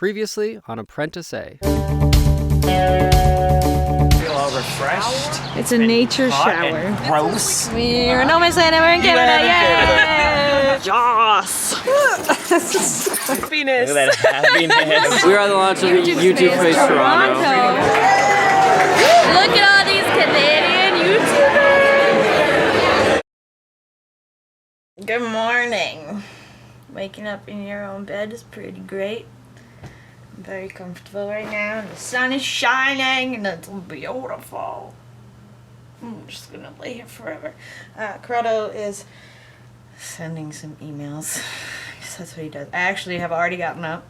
Previously on ApprenticeEh. Feel all refreshed. It's a nature shower. Gross. We're no man's land and we're in Canada. Yay! Yes! Happiness. Look at that happiness. We're at the launch of the YouTube Face Toronto. Look at all these Canadian YouTubers. Good morning. Waking up in your own bed is pretty great. I'm very comfortable right now, and the sun is shining, and it's beautiful. I'm just gonna lay here forever. Corrado is sending some emails. That's what he does. I actually have already gotten up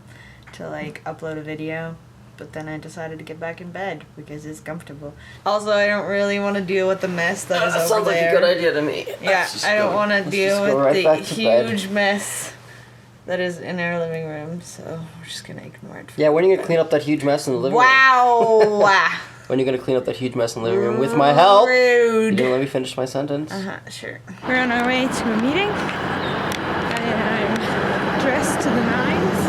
to like upload a video, but then I decided to get back in bed because it's comfortable. Also, I don't really want to deal with the mess that is over sounds like there. a good idea to me. Yeah, I don't want to deal with right the back to bed. huge mess that is in our living room, so we're just gonna ignore it. Yeah, when are you gonna clean up that huge mess in the living room? Wow! When are you gonna clean up that huge mess in the living room with my help? You Rude. didn't let me finish my sentence. Sure. We're on our way to a meeting, and I'm dressed to the nines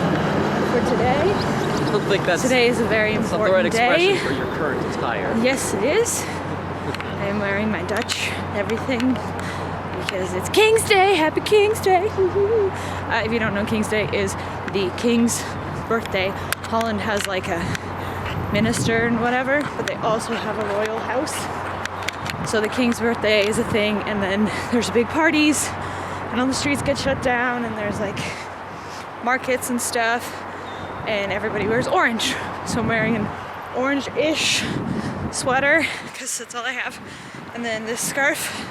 for today. I don't think that's Today is a very not the right important expression day. for your current attire. Yes, it is. I am wearing my Dutch everything because it's King's Day. Happy King's Day. If you don't know, King's Day is the King's birthday. Holland has like a minister and whatever, but they also have a royal house. So the King's birthday is a thing, and then there's big parties, and all the streets get shut down, and there's like markets and stuff, and everybody wears orange. So I'm wearing an orange-ish sweater because that's all I have, and then this scarf,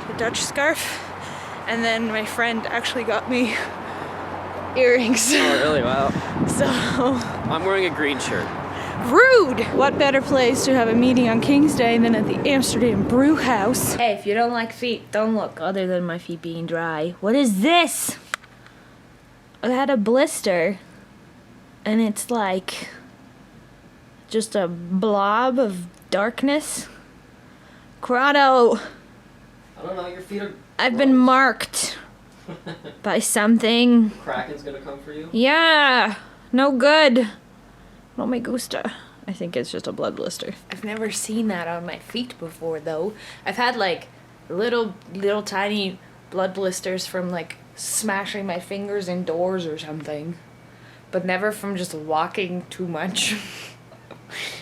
the Dutch scarf, and then my friend actually got me earrings. Oh, really? Wow. So I'm wearing a green shirt. rude! What better place to have a meeting on King's Day than at the Amsterdam Brew House? Hey, if you don't like feet, don't look. Other than my feet being dry. What is this? I had a blister, and it's like just a blob of darkness. Corrado, I don't know, your feet are... I've been marked by something. Kraken's gonna come for you? Yeah, no good. No me gusta. I think it's just a blood blister. I've never seen that on my feet before, though. I've had like little tiny blood blisters from like smashing my fingers in doors or something, but never from just walking too much.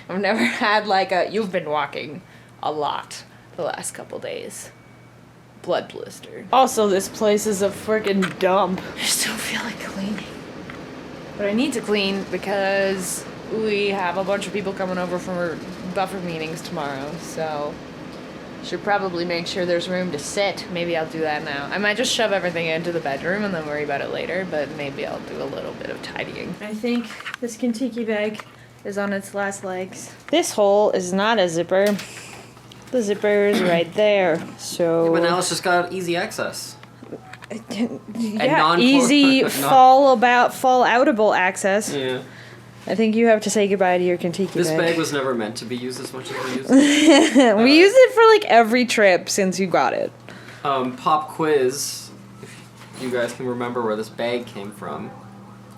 I've never had like a "you've been walking a lot the last couple days" blood blister. Also, this place is a freaking dump. I just don't feel like cleaning. But I need to clean because we have a bunch of people coming over for our buffer meetings tomorrow, so should probably make sure there's room to sit. Maybe I'll do that now. I might just shove everything into the bedroom and then worry about it later, but maybe I'll do a little bit of tidying. I think this Kentucky bag is on its last legs. This hole is not a zipper. The zipper is right there, so... Yeah, but now it's just got easy access. Yeah, easy fall-outable access. Yeah. I think you have to say goodbye to your Kentucky This bag. bag was never meant to be used as much as we used it. We use it for like every trip since you got it. Pop quiz. If you guys can remember where this bag came from.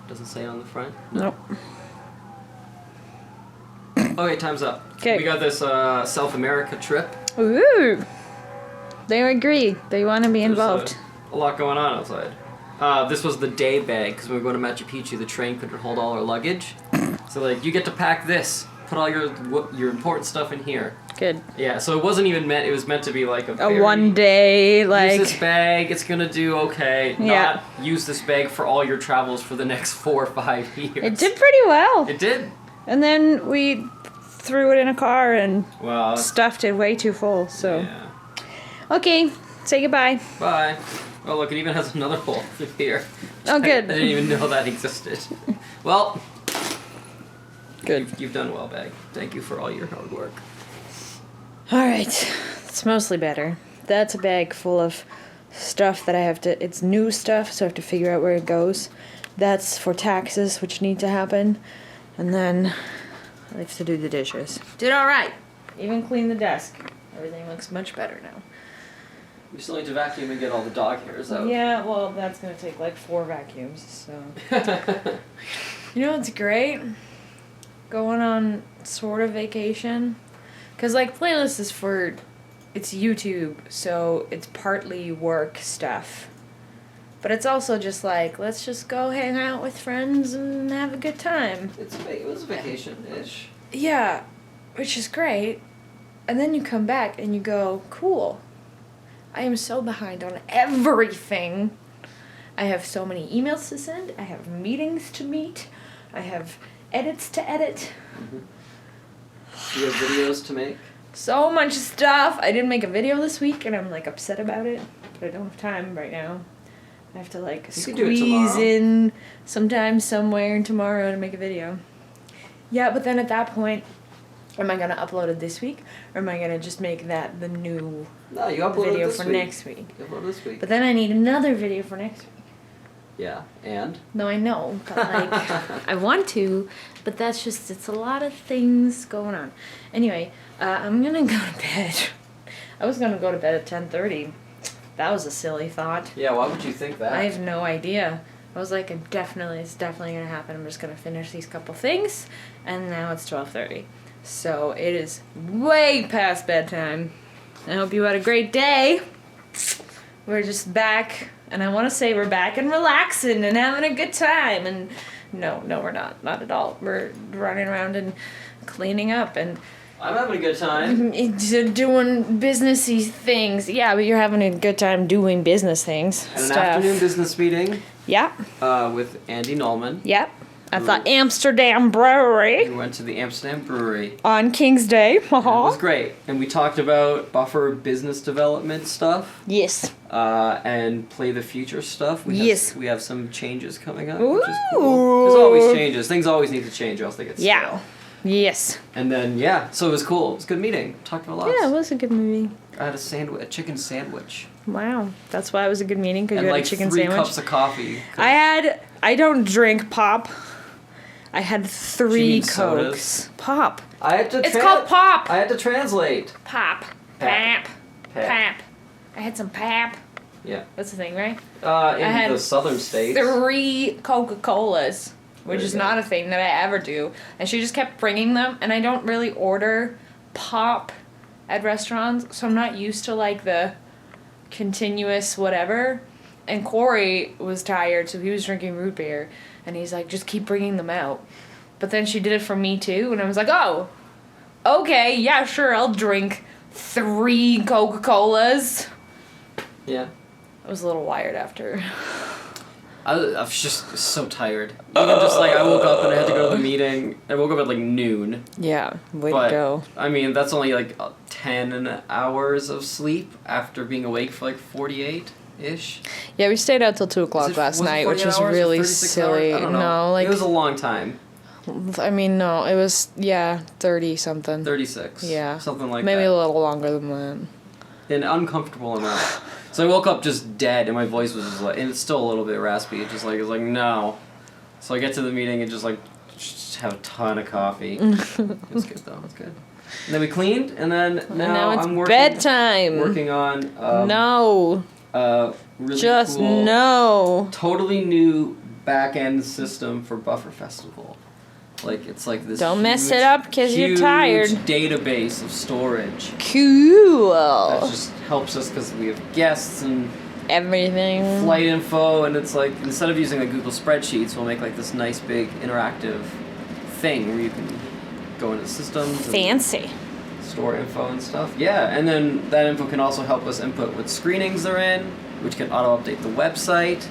Doesn't say it on the front. Nope. Okay, time's up. 'Kay. We got this South America trip. Ooh. They agree. They want to be involved. There's a lot going on outside. This was the day bag, because when we were going to Machu Picchu, the train couldn't hold all our luggage. So, like, you get to pack this. Put all your important stuff in here. Good. Yeah, so it wasn't even meant, it was meant to be like a very, one day, like... use this bag, it's gonna do okay. Yeah. Not use this bag for all your travels for the next 4 or 5 years. It did pretty well. It did. And then we threw it in a car and Well, stuffed it way too full, so... yeah. Okay, say goodbye. Bye. Oh, look, it even has another hole through here. Oh, good. I didn't even know that existed. Well, Good. you've done well, bag. Thank you for all your hard work. Alright, it's mostly better. That's a bag full of stuff that I have to... It's new stuff, so I have to figure out where it goes. That's for taxes, which need to happen. And then I have to do the dishes. Did alright. Even clean the desk. Everything looks much better now. We still need to vacuum and get all the dog hairs out. Yeah, well, that's gonna take like 4 vacuums, so... You know what's great? Going on sort of vacation. Because, like, playlist is for... It's YouTube, so it's partly work stuff. But it's also just like, let's just go hang out with friends and have a good time. It was vacation-ish. Yeah, which is great. And then you come back and you go, cool. I am so behind on everything. I have so many emails to send. I have meetings to meet. I have edits to edit. Mm-hmm. You have videos to make? So much stuff. I didn't make a video this week and I'm like upset about it. But I don't have time right now. I have to like squeeze in sometime somewhere tomorrow to make a video. Yeah, but then at that point, am I gonna upload it this week, or am I gonna just make that the new video for next week? You upload this week. But then I need another video for next week. Yeah, and? No, I know, but like I want to, but that's just it's a lot of things going on. Anyway, I'm gonna go to bed. I was gonna go to bed at 10:30. That was a silly thought. Yeah, why would you think that? I have no idea. I was like, it's definitely gonna happen. I'm just gonna finish these couple things, and now it's 12:30. So it is way past bedtime. I hope you had a great day. We're just back, and I want to say we're back and relaxing and having a good time. And no, we're not at all. We're running around and cleaning up and. I'm having a good time. Doing businessy things. Yeah, but you're having a good time doing business things. Had an afternoon business meeting. Yeah. With Andy Nolman. Yep. At the Amsterdam Brewery. We went to the Amsterdam Brewery. On King's Day. It was great. And we talked about buffer business development stuff. Yes. And play the future stuff. We have some changes coming up, which is Ooh. cool. There's always changes. Things always need to change or else they get stale. Yes. And then, so it was cool. It was a good meeting. Talked about lots. Yeah, it was a good movie. I had a chicken sandwich. Wow. That's why it was a good meeting, because you had like a chicken 3 sandwich. cups of coffee. I don't drink pop. I had 3 Cokes. Sodas? Pop. It's called pop. I had to translate. Pop. Pap. Pap. I had some pap. Yeah. That's the thing, right? In the southern states. 3 Coca-Colas, which is not a thing that I ever do. And she just kept bringing them, and I don't really order pop at restaurants, so I'm not used to, like, the continuous whatever. And Corey was tired, so he was drinking root beer, and he's like, just keep bringing them out. But then she did it for me, too, and I was like, oh, okay, yeah, sure, I'll drink 3 Coca-Colas. Yeah. I was a little wired after. I was just so tired. Even just like I woke up and I had to go to the meeting. I woke up at like noon. Yeah, way But, to go. I mean, that's only like 10 hours of sleep after being awake for like 48-ish. Yeah, we stayed out till 2 o'clock last night, which was really silly. I don't know. No, like it was a long time. I mean, no, it was 30 something. 36. Yeah, something like maybe that. a little longer than that. An uncomfortable amount. So I woke up just dead, and my voice was just like, and it's still a little bit raspy. It was like no. So I get to the meeting and just have a ton of coffee. It was good though. It was good. And then we cleaned, and then now it's I'm working. bedtime. Working on no. Really just cool, no. totally new back end system for Buffer Festival. Like it's like this. Don't mess it up because you're tired. Database of storage. Cool. That just helps us because we have guests and everything. Flight info, and it's like instead of using like Google spreadsheets, we'll make like this nice big interactive thing where you can go into systems. Fancy. Store info and stuff. Yeah, and then that info can also help us input what screenings they're in, which can auto-update the website.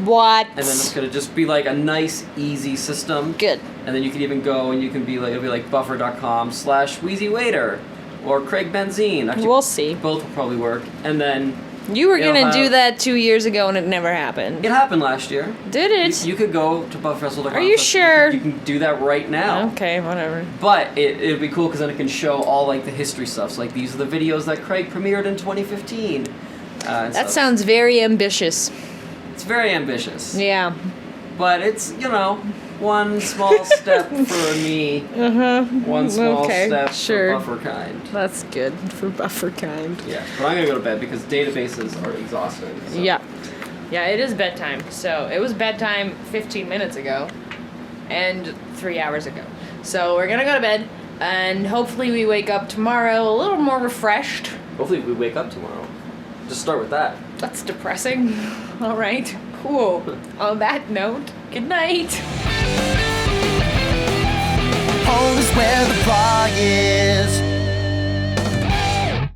What? And then it's gonna just be like a nice, easy system. Good. And then you can even go and you can be like, it'll be like buffer.com/WheezyWaiter or Craig Benzine. Actually, we'll see. Both will probably work. And then you were gonna do that 2 years ago and it never happened. It happened last year. Did it? You could go to bufferfestival.com. Are you sure? You can do that right now. Okay, whatever. But it'd be cool because then it can show all like the history stuff. So like these are the videos that Craig premiered in 2015. That sounds very ambitious. It's very ambitious. Yeah. But it's, one small step for me. One small step for Bufferkind. That's good for Bufferkind. Yeah, but I'm going to go to bed because databases are exhausting. So. Yeah. Yeah, it is bedtime. So it was bedtime 15 minutes ago. and 3 hours ago. So we're gonna go to bed, and hopefully we wake up tomorrow a little more refreshed. Hopefully we wake up tomorrow. Just start with that. That's depressing. All right, cool. On that note, good night. Home is where the bar is.